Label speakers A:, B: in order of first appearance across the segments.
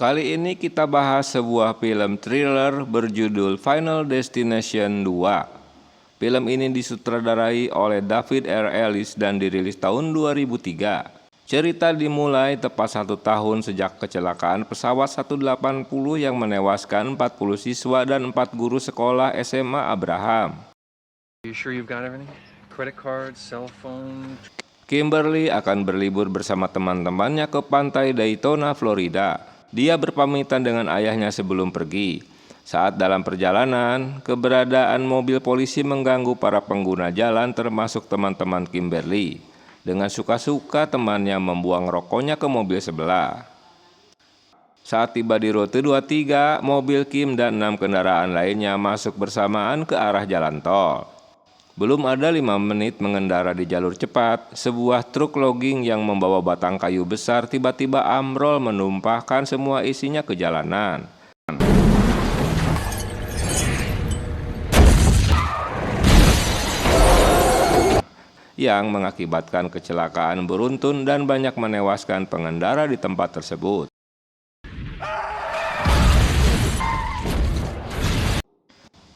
A: Kali ini kita bahas sebuah film thriller berjudul Final Destination 2. Film ini disutradarai oleh David R. Ellis dan dirilis tahun 2003. Cerita dimulai tepat 1 tahun sejak kecelakaan pesawat 180 yang menewaskan 40 siswa dan 4 guru sekolah SMA Abraham.
B: You sure you've got everything? Credit card, cell phone.
A: Kimberly akan berlibur bersama teman-temannya ke pantai Daytona, Florida. Dia berpamitan dengan ayahnya sebelum pergi. Saat dalam perjalanan, keberadaan mobil polisi mengganggu para pengguna jalan termasuk teman-teman Kimberly. Dengan suka-suka temannya membuang rokoknya ke mobil sebelah. Saat tiba di rute 23, mobil Kim dan 6 kendaraan lainnya masuk bersamaan ke arah jalan tol. Belum ada 5 menit mengendara di jalur cepat, sebuah truk logging yang membawa batang kayu besar tiba-tiba ambrol menumpahkan semua isinya ke jalanan. Yang mengakibatkan kecelakaan beruntun dan banyak menewaskan pengendara di tempat tersebut.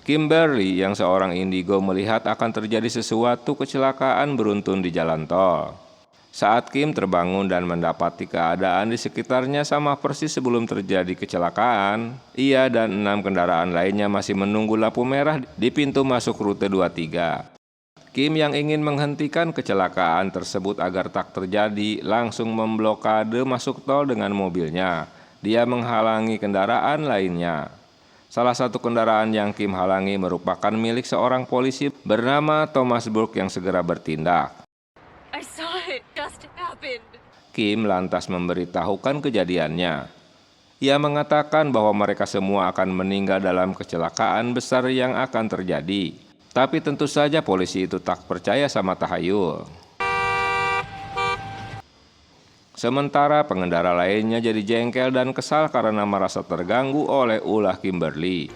A: Kimberly yang seorang indigo melihat akan terjadi sesuatu kecelakaan beruntun di jalan tol. Saat Kim terbangun dan mendapati keadaan di sekitarnya sama persis sebelum terjadi kecelakaan, ia dan 6 kendaraan lainnya masih menunggu lampu merah di pintu masuk rute 23. Kim yang ingin menghentikan kecelakaan tersebut agar tak terjadi langsung memblokade masuk tol dengan mobilnya. Dia menghalangi kendaraan lainnya. Salah satu kendaraan yang Kim halangi merupakan milik seorang polisi bernama Thomas Burke yang segera bertindak.
C: I saw it just happened.
A: Kim lantas memberitahukan kejadiannya. Ia mengatakan bahwa mereka semua akan meninggal dalam kecelakaan besar yang akan terjadi. Tapi tentu saja polisi itu tak percaya sama tahayul. Sementara pengendara lainnya jadi jengkel dan kesal karena merasa terganggu oleh ulah Kimberly.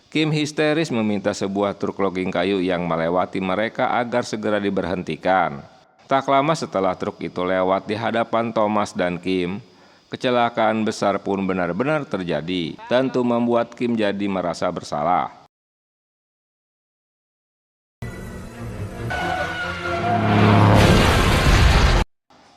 A: Kim histeris meminta sebuah truk logging kayu yang melewati mereka agar segera diberhentikan. Tak lama setelah truk itu lewat di hadapan Thomas dan Kim, kecelakaan besar pun benar-benar terjadi. Tentu membuat Kim jadi merasa bersalah.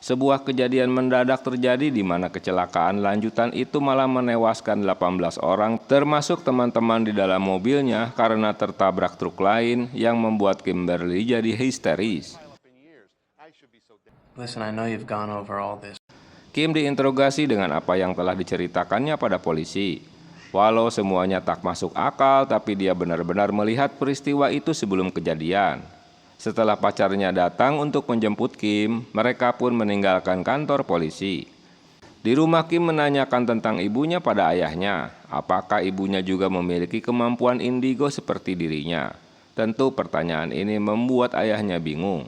A: Sebuah kejadian mendadak terjadi di mana kecelakaan lanjutan itu malah menewaskan 18 orang termasuk teman-teman di dalam mobilnya karena tertabrak truk lain yang membuat Kimberly jadi histeris.
B: Listen, I know you've gone over all this.
A: Kim diinterogasi dengan apa yang telah diceritakannya pada polisi. Walau semuanya tak masuk akal, tapi dia benar-benar melihat peristiwa itu sebelum kejadian. Setelah pacarnya datang untuk menjemput Kim, mereka pun meninggalkan kantor polisi. Di rumah Kim menanyakan tentang ibunya pada ayahnya. Apakah ibunya juga memiliki kemampuan indigo seperti dirinya? Tentu pertanyaan ini membuat ayahnya bingung.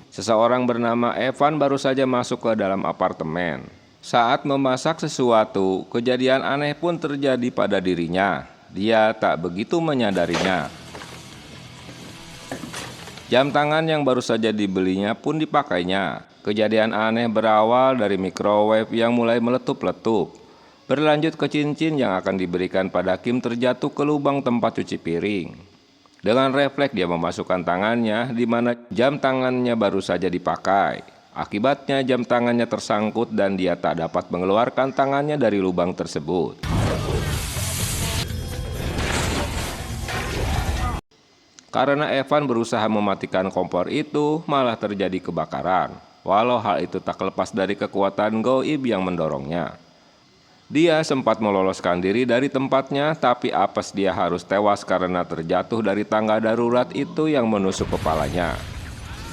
A: Seseorang bernama Evan baru saja masuk ke dalam apartemen. Saat memasak sesuatu, kejadian aneh pun terjadi pada dirinya. Dia tak begitu menyadarinya. Jam tangan yang baru saja dibelinya pun dipakainya. Kejadian aneh berawal dari microwave yang mulai meletup-letup. Berlanjut ke cincin yang akan diberikan pada Kim terjatuh ke lubang tempat cuci piring. Dengan refleks dia memasukkan tangannya di mana jam tangannya baru saja dipakai. Akibatnya jam tangannya tersangkut dan dia tak dapat mengeluarkan tangannya dari lubang tersebut. Karena Evan berusaha mematikan kompor itu, malah terjadi kebakaran. Walau hal itu tak lepas dari kekuatan gaib yang mendorongnya. Dia sempat meloloskan diri dari tempatnya, tapi apes dia harus tewas karena terjatuh dari tangga darurat itu yang menusuk kepalanya.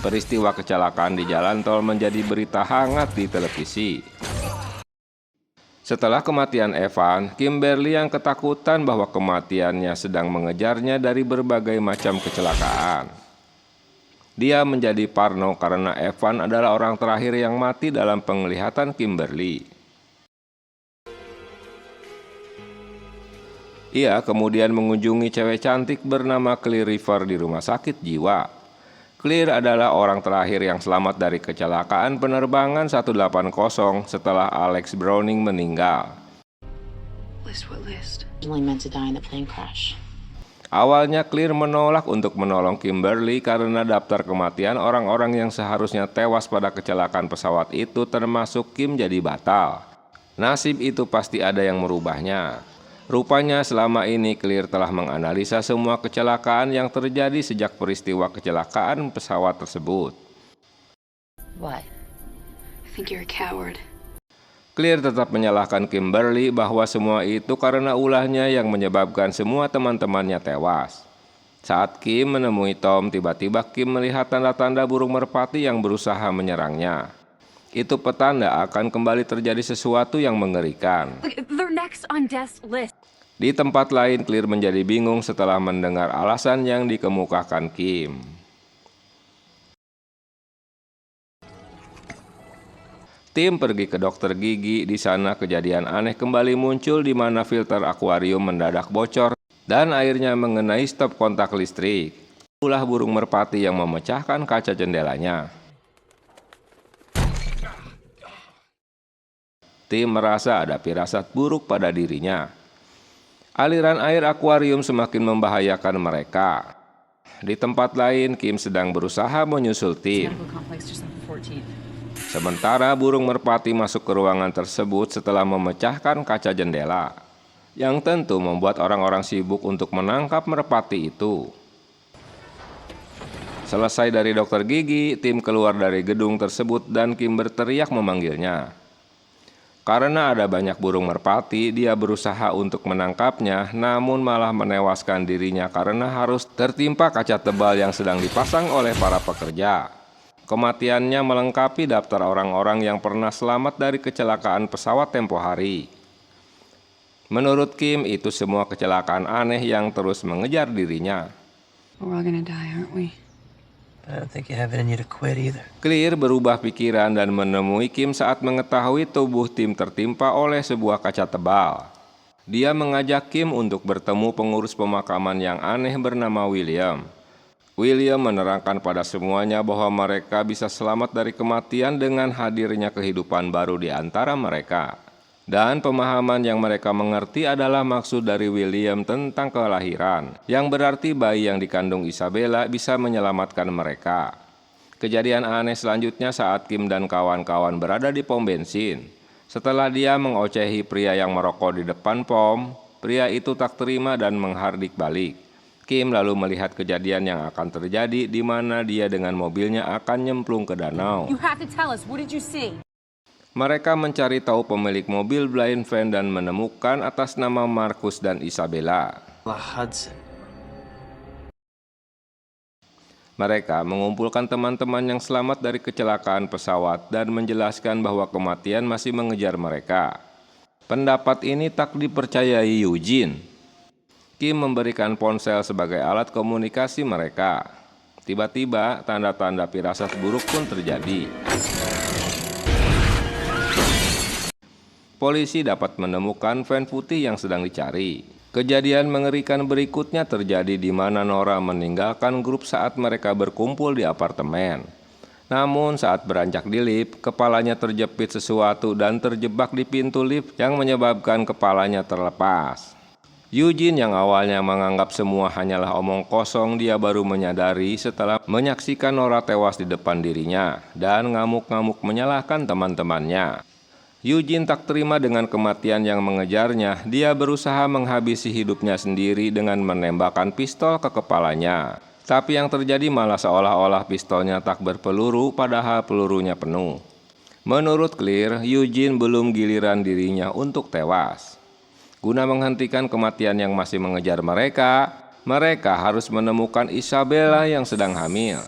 A: Peristiwa kecelakaan di jalan tol menjadi berita hangat di televisi. Setelah kematian Evan, Kimberly yang ketakutan bahwa kematiannya sedang mengejarnya dari berbagai macam kecelakaan. Dia menjadi parno karena Evan adalah orang terakhir yang mati dalam penglihatan Kimberly. Ia kemudian mengunjungi cewek cantik bernama Claire River di rumah sakit jiwa. Clear adalah orang terakhir yang selamat dari kecelakaan penerbangan 180 setelah Alex Browning meninggal.
C: List, what list?
D: Originally meant to die in the plane crash.
A: Awalnya Clear menolak untuk menolong Kimberly karena daftar kematian orang-orang yang seharusnya tewas pada kecelakaan pesawat itu termasuk Kim jadi batal. Nasib itu pasti ada yang merubahnya. Rupanya selama ini Clear telah menganalisa semua kecelakaan yang terjadi sejak peristiwa kecelakaan pesawat tersebut.
D: What?
C: I think you're a coward.
A: Clear tetap menyalahkan Kimberly bahwa semua itu karena ulahnya yang menyebabkan semua teman-temannya tewas. Saat Kim menemui Tom, tiba-tiba Kim melihat tanda-tanda burung merpati yang berusaha menyerangnya. Itu petanda akan kembali terjadi sesuatu yang mengerikan.
C: Look, they're next on Death's list.
A: Di tempat lain, Clear menjadi bingung setelah mendengar alasan yang dikemukakan Kim. Tim pergi ke dokter gigi. Di sana kejadian aneh kembali muncul di mana filter akuarium mendadak bocor dan airnya mengenai stop kontak listrik. Ulah burung merpati yang memecahkan kaca jendelanya. Tim merasa ada firasat buruk pada dirinya. Aliran air akuarium semakin membahayakan mereka. Di tempat lain, Kim sedang berusaha menyusul tim.
D: Medical complex just off 14th.
A: Sementara burung merpati masuk ke ruangan tersebut setelah memecahkan kaca jendela, yang tentu membuat orang-orang sibuk untuk menangkap merpati itu. Selesai dari dokter gigi, tim keluar dari gedung tersebut dan Kim berteriak memanggilnya. Karena ada banyak burung merpati, dia berusaha untuk menangkapnya, namun malah menewaskan dirinya karena harus tertimpa kaca tebal yang sedang dipasang oleh para pekerja. Kematiannya melengkapi daftar orang-orang yang pernah selamat dari kecelakaan pesawat tempo hari. Menurut Kim, itu semua kecelakaan aneh yang terus mengejar dirinya.
C: We're all gonna die, aren't we?
E: I don't think you have it in you to quit either.
A: Clear berubah pikiran dan menemui Kim saat mengetahui tubuh Tim tertimpa oleh sebuah kaca tebal. Dia mengajak Kim untuk bertemu pengurus pemakaman yang aneh bernama William. William menerangkan pada semuanya bahwa mereka bisa selamat dari kematian dengan hadirnya kehidupan baru di antara mereka. Dan pemahaman yang mereka mengerti adalah maksud dari William tentang kelahiran, yang berarti bayi yang dikandung Isabella bisa menyelamatkan mereka. Kejadian aneh selanjutnya saat Kim dan kawan-kawan berada di pom bensin. Setelah dia mengocehi pria yang merokok di depan pom, pria itu tak terima dan menghardik balik. Kim lalu melihat kejadian yang akan terjadi di mana dia dengan mobilnya akan nyemplung ke danau.
D: You have to tell us, what did you see?
A: Mereka mencari tahu pemilik mobil blind van dan menemukan atas nama Marcus dan Isabella.
E: Hudson.
A: Mereka mengumpulkan teman-teman yang selamat dari kecelakaan pesawat dan menjelaskan bahwa kematian masih mengejar mereka. Pendapat ini tak dipercayai Eugene. Kim memberikan ponsel sebagai alat komunikasi mereka. Tiba-tiba tanda-tanda firasat buruk pun terjadi. Polisi dapat menemukan van putih yang sedang dicari. Kejadian mengerikan berikutnya terjadi di mana Nora meninggalkan grup saat mereka berkumpul di apartemen. Namun saat beranjak di lift, kepalanya terjepit sesuatu dan terjebak di pintu lift yang menyebabkan kepalanya terlepas. Eugene yang awalnya menganggap semua hanyalah omong kosong, dia baru menyadari setelah menyaksikan Nora tewas di depan dirinya dan ngamuk-ngamuk menyalahkan teman-temannya. Eugene tak terima dengan kematian yang mengejarnya. Dia berusaha menghabisi hidupnya sendiri dengan menembakkan pistol ke kepalanya. Tapi yang terjadi malah seolah-olah pistolnya tak berpeluru padahal pelurunya penuh. Menurut Clear, Eugene belum giliran dirinya untuk tewas. Guna menghentikan kematian yang masih mengejar mereka, mereka harus menemukan Isabella yang sedang hamil.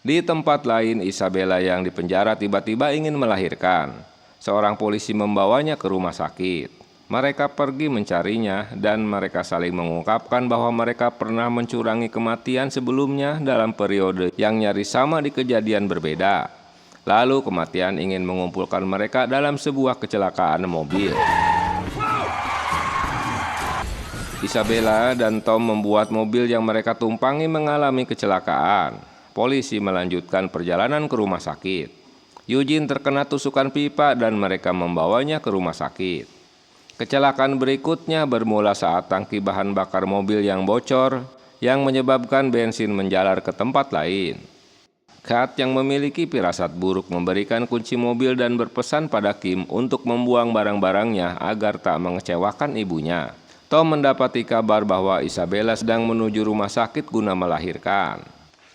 A: Di tempat lain, Isabella yang dipenjara tiba-tiba ingin melahirkan. Seorang polisi membawanya ke rumah sakit. Mereka pergi mencarinya dan mereka saling mengungkapkan bahwa mereka pernah mencurangi kematian sebelumnya dalam periode yang nyaris sama di kejadian berbeda. Lalu kematian ingin mengumpulkan mereka dalam sebuah kecelakaan mobil. Isabella dan Tom membuat mobil yang mereka tumpangi mengalami kecelakaan. polisi melanjutkan perjalanan ke rumah sakit. Eugene terkena tusukan pipa dan mereka membawanya ke rumah sakit. Kecelakaan berikutnya bermula saat tangki bahan bakar mobil yang bocor yang menyebabkan bensin menjalar ke tempat lain. Kat yang memiliki firasat buruk memberikan kunci mobil dan berpesan pada Kim untuk membuang barang-barangnya agar tak mengecewakan ibunya. Tom mendapati kabar bahwa Isabella sedang menuju rumah sakit guna melahirkan.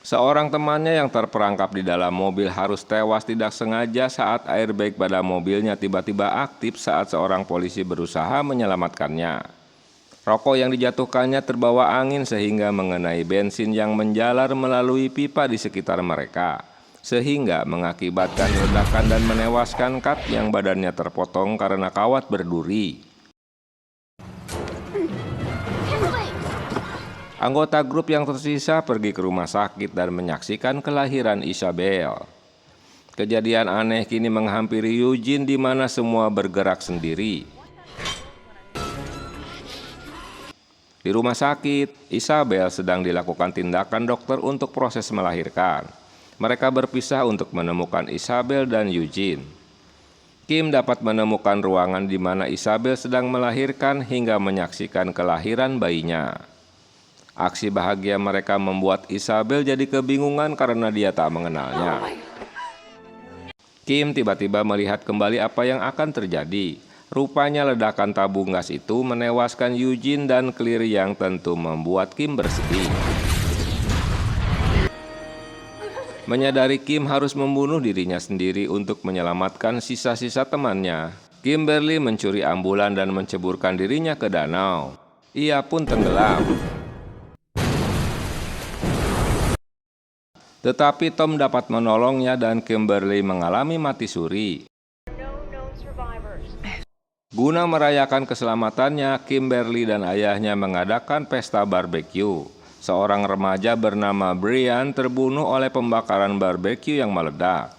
A: Seorang temannya yang terperangkap di dalam mobil harus tewas tidak sengaja saat airbag pada mobilnya tiba-tiba aktif saat seorang polisi berusaha menyelamatkannya. Rokok yang dijatuhkannya terbawa angin sehingga mengenai bensin yang menjalar melalui pipa di sekitar mereka, sehingga mengakibatkan ledakan dan menewaskan Kat yang badannya terpotong karena kawat berduri. Anggota grup yang tersisa pergi ke rumah sakit dan menyaksikan kelahiran Isabel. Kejadian aneh kini menghampiri Eugene di mana semua bergerak sendiri. Di rumah sakit, Isabel sedang dilakukan tindakan dokter untuk proses melahirkan. Mereka berpisah untuk menemukan Isabel dan Eugene. Kim dapat menemukan ruangan di mana Isabel sedang melahirkan hingga menyaksikan kelahiran bayinya. Aksi bahagia mereka membuat Isabel jadi kebingungan karena dia tak mengenalnya. Kim tiba-tiba melihat kembali apa yang akan terjadi. Rupanya ledakan tabung gas itu menewaskan Eugene dan Claire yang tentu membuat Kim bersedih. Menyadari Kim harus membunuh dirinya sendiri untuk menyelamatkan sisa-sisa temannya, Kimberly mencuri ambulan dan menceburkan dirinya ke danau. Ia pun tenggelam. Tetapi Tom dapat menolongnya dan Kimberly mengalami mati suri. Guna merayakan keselamatannya, Kimberly dan ayahnya mengadakan pesta barbeque. Seorang remaja bernama Brian terbunuh oleh pembakaran barbeque yang meledak.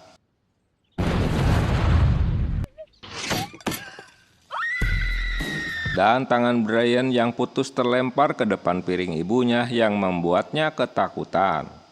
A: Dan tangan Brian yang putus terlempar ke depan piring ibunya yang membuatnya ketakutan.